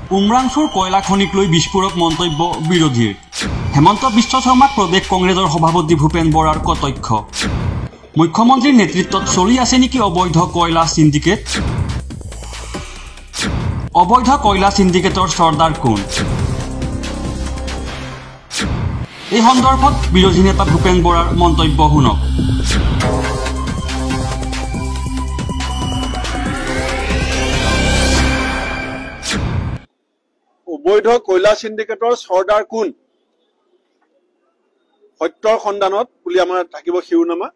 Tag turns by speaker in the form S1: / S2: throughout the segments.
S1: উমৰাংচুৰ কয়লা খনিক লৈ বিস্ফোৰক মন্তব্য বিৰোধীৰ হেমন্ত বিশ্ব শৰ্মাক প্ৰদেশ কংগ্ৰেছৰ সভাপতি ভূপেন বৰাৰ কটক্ষ মুখ্যমন্ত্ৰীৰ নেতৃত্বত চলি আছে নেকি অবৈধ কয়লা সিন্ডিকেট অবৈধ কয়লা সিন্ডিকেটৰ সৰ্দাৰ কোন এই সন্দৰ্ভত বিৰোধী নেতা ভূপেন বৰাৰ মন্তব্য শুনক
S2: অবৈধ কয়লা সিন্ডিকেটৰ সৰ্দাৰ কোন সত্যৰ সন্ধানত বুলি আমাৰ থাকিব শিৰোনামা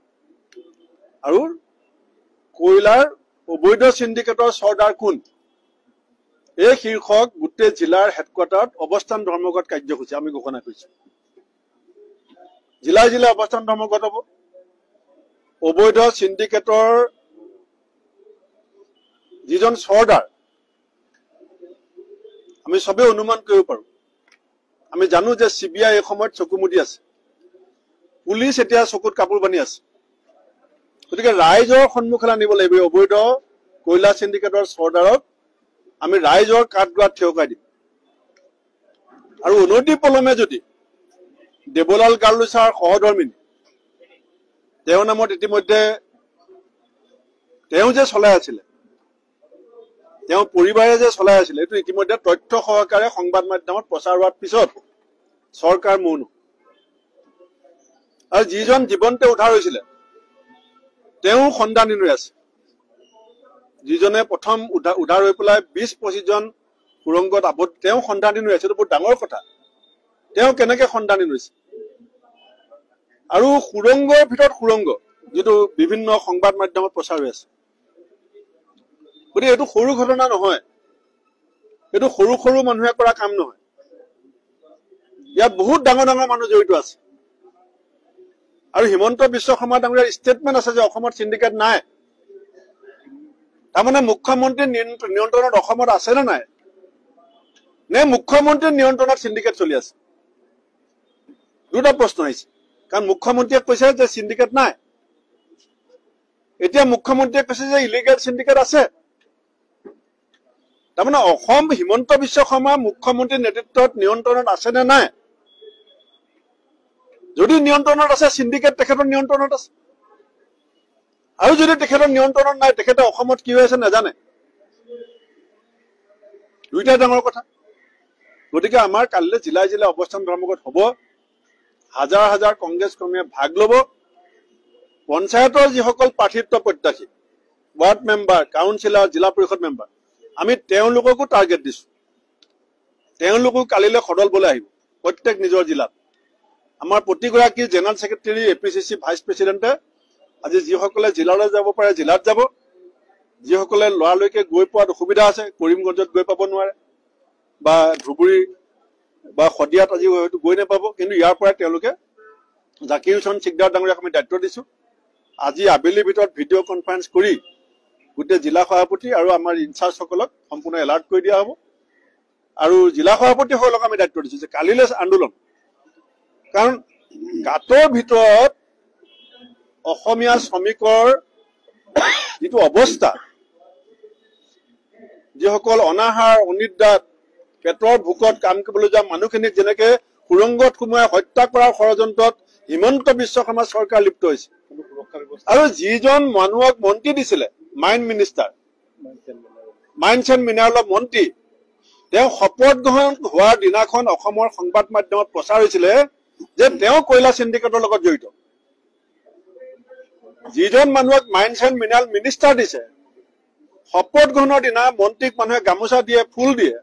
S2: আৰু কয়লাৰ অবৈধ সিন্ডিকেটৰ সৰ্দাৰ কোন এই শীৰ্ষক গোটেই জিলাৰ হেডকোৱাৰ্টাৰত অৱস্থান ধৰ্মঘট কাৰ্যসূচী আমি ঘোষণা কৰিছো জিলা জিলা অৱস্থান ধৰ্মঘট হ'ব অবৈধ সিন্ডিকেটৰ যিজন সৰ্দাৰ আমি সবে অনুমান কৰিব পাৰো আমি জানো যে সিবিআই এই সময়ত চকুমুদি আছে পুলিচ এতিয়া চকুত কাপোৰ বানি আছে গতিকে ৰাইজৰ সন্মুখলৈ আনিব লাগিব অবৈধ কয়লা সিন্ডিকেটৰ সৰ্দাৰক আমি ৰাইজৰ কাঠগড়াত থিয়কাই দিম আৰু অনতি পলমে যদি দেৱলাল গালুছাৰ সহধৰ্মিনী তেওঁৰ নামত ইতিমধ্যে তেওঁ যে চলাই আছিলে তেওঁ পৰিবাৰে যে চলাই আছিলে এইটো ইতিমধ্যে তথ্য সহকাৰে সংবাদ মাধ্যমত প্ৰচাৰ হোৱাৰ পিছত চৰকাৰ মৌন আৰু যিজন জীৱনতে উদ্ধাৰ হৈছিলে তেওঁ সন্ধানী হৈ আছে যিজনে প্ৰথম উদ্ধাৰ হৈ পেলাই ২০-২৫ জন সুৰংগত আবদ্ধ তেওঁ সন্ধানী হৈ আছে এইটো বহুত ডাঙৰ কথা তেওঁ কেনেকৈ সন্ধানী হৈছে আৰু সুৰংগৰ ভিতৰত সুৰংগ যিটো বিভিন্ন সংবাদ মাধ্যমত প্ৰচাৰ হৈ আছে গতিকে এইটো সৰু ঘটনা নহয় এইটো সৰু সৰু মানুহে কৰা কাম নহয় ইয়াত বহুত ডাঙৰ ডাঙৰ মানুহ জড়িত আছে আৰু হিমন্ত বিশ্ব শৰ্মা ডাঙৰীয়াৰ ষ্টেটমেণ্ট আছে যে অসমত সিন্ডিকেট নাই তাৰমানে মুখ্যমন্ত্ৰীৰ নিয়ন্ত্ৰণত অসমত আছে নে নাই নে মুখ্যমন্ত্ৰীৰ নিয়ন্ত্ৰণত সিন্ডিকেট চলি আছে দুটা প্ৰশ্ন আহিছে কাৰণ মুখ্যমন্ত্ৰীয়ে কৈছে যে সিন্ডিকেট নাই এতিয়া মুখ্যমন্ত্ৰীয়ে কৈছে যে ইলিগেল সিন্ডিকেট আছে তাৰমানে অসম হিমন্ত বিশ্ব শৰ্মা মুখ্যমন্ত্ৰীৰ নেতৃত্বত নিয়ন্ত্ৰণত আছে নে নাই যদি নিয়ন্ত্ৰণত আছে সিন্ডিকেট তেখেতৰ নিয়ন্ত্ৰণত আছে আৰু যদি তেখেতৰ নিয়ন্ত্ৰণত নাই তেখেতে অসমত কি হৈ আছে নাজানে দুইটা ডাঙৰ কথা গতিকে আমাৰ কালিলৈ জিলা জিলা অৱস্থান ধৰ্মঘট হ'ব হাজাৰ হাজাৰ কংগ্ৰেছ কৰ্মীয়ে ভাগ ল'ব পঞ্চায়তৰ যিসকল প্ৰাৰ্থিত্ব প্ৰত্যাশী ৱাৰ্ড মেম্বাৰ কাউন্সিলৰ জিলা পৰিষদ মেম্বাৰ আমি তেওঁলোককো টাৰ্গেট দিছো তেওঁলোকো কালিলৈ সদলবলৈ আহিব প্ৰত্যেক নিজৰ জিলাত আমাৰ প্ৰতিগৰাকী জেনেৰেল ছেক্ৰেটাৰী এপিচিচি ভাইচ প্ৰেচিডেণ্টে আজি যিসকলে জিলালৈ যাব পাৰে জিলাত যাব যিসকলে লৰালৈকে গৈ পোৱাত অসুবিধা আছে কৰিমগঞ্জত গৈ পাব নোৱাৰে বা ধুবুৰী বা শদিয়াত আজি হয়তো গৈ নাপাব কিন্তু ইয়াৰ পৰা তেওঁলোকে জাকিৰ হুছেইন চিকদাৰ ডাঙৰীয়াক আমি দায়িত্ব দিছো আজি আবেলিৰ ভিতৰত ভিডিঅ' কনফাৰেন্স কৰি গোটেই জিলা সভাপতি আৰু আমাৰ ইনচাৰ্জসকলক সম্পূৰ্ণ এলাৰ্ট কৰি দিয়া হ'ব আৰু জিলা সভাপতিসকলক আমি দায়িত্ব দিছো যে কালিলৈ আন্দোলন কাৰণ গাঁতৰ ভিতৰত অসমীয়া শ্ৰমিকৰ যিটো অৱস্থা যিসকল অনাহাৰ অনিদ্ৰাত পেটৰ ভোকত কাম কৰিবলৈ যোৱা মানুহখিনিক যেনেকে সুৰংগত সোমাই হত্যা কৰাৰ ষড়যন্ত্ৰত হিমন্ত বিশ্ব শৰ্মা চৰকাৰ লিপ্ত হৈছে আৰু যিজন মানুহক মন্ত্ৰী দিছিলে মাইণ্ড মিনিষ্টাৰ মাইন্স এণ্ড মিনাৰেলৰ মন্ত্ৰী তেওঁ শপত গ্ৰহণ হোৱাৰ দিনাখন অসমৰ সংবাদ মাধ্যমত প্ৰচাৰ হৈছিলে যে তেওঁ কয়লা সিন্ডিকেটৰ লগত জড়িত যিজন মানুহক মাইন্স এণ্ড মিনাৰেল মিনিষ্টাৰ দিছে শপত গ্ৰহণৰ দিনা মন্ত্ৰীক মানুহে গামোচা দিয়ে ফুল দিয়ে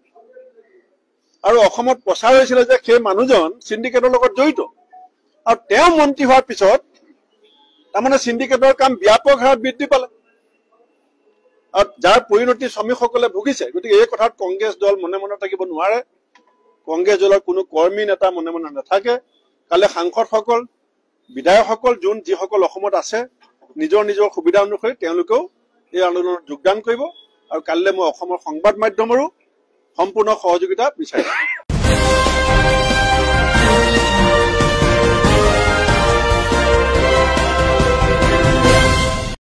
S2: আৰু অসমত প্ৰচাৰ হৈছিলে যে সেই মানুহজন সিন্ডিকেটৰ লগত জড়িত আৰু তেওঁ মন্ত্ৰী হোৱাৰ পিছত তাৰমানে সিন্ডিকেটৰ কাম ব্যাপক হাৰত বৃদ্ধি পালে আৰু যাৰ পৰিণতি শ্ৰমিকসকলে ভুগিছে গতিকে এই কথাত কংগ্ৰেছ দল মনে মনে থাকিব নোৱাৰে কংগ্ৰেছ দলৰ কোনো কৰ্মী নেতা মনে মনে নাথাকে কালি সাংসদসকল বিধায়কসকল যিসকল অসমত আছে নিজৰ নিজৰ সুবিধা অনুসৰি তেওঁলোকেও এই আন্দোলনত যোগদান কৰিব আৰু কালিলৈ মই অসমৰ সংবাদ মাধ্যমৰো সম্পূৰ্ণ সহযোগিতা বিচাৰিম